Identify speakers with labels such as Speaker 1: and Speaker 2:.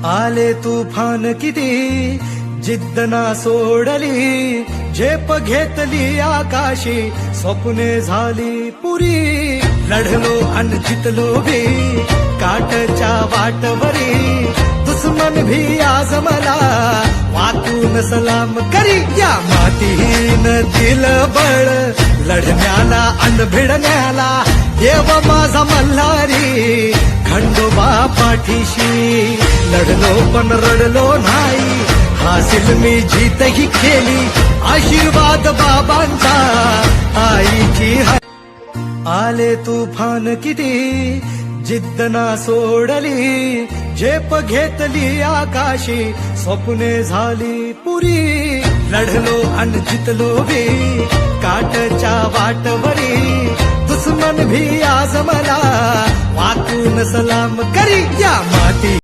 Speaker 1: आले तुफान किती जिद्द ना सोडली, झेप घेतली आकाशी, स्वप्ने झाली पुरी. लढलो अन जितलो बी काटच्या वाटवरी, दुश्मन भी आज मला वाकून सलाम करी. या मातीहीन दिलं बळ लढण्याला अन भिडण्याला, देव माझा मल्हारी खंडोबा पाठीशी. लढलो पण रडलो नाही, हासिल मी जीतही केली, आशीर्वाद बाबांचा आईची. आले तुफान किती जिद्द ना सोडली, झेप घेतली आकाशी, स्वप्ने झाली पुरी. लढलो अन जितलो बी काटच्या वाटवरी, दुश्मन भी आज मला वाकून सलाम करी. या माती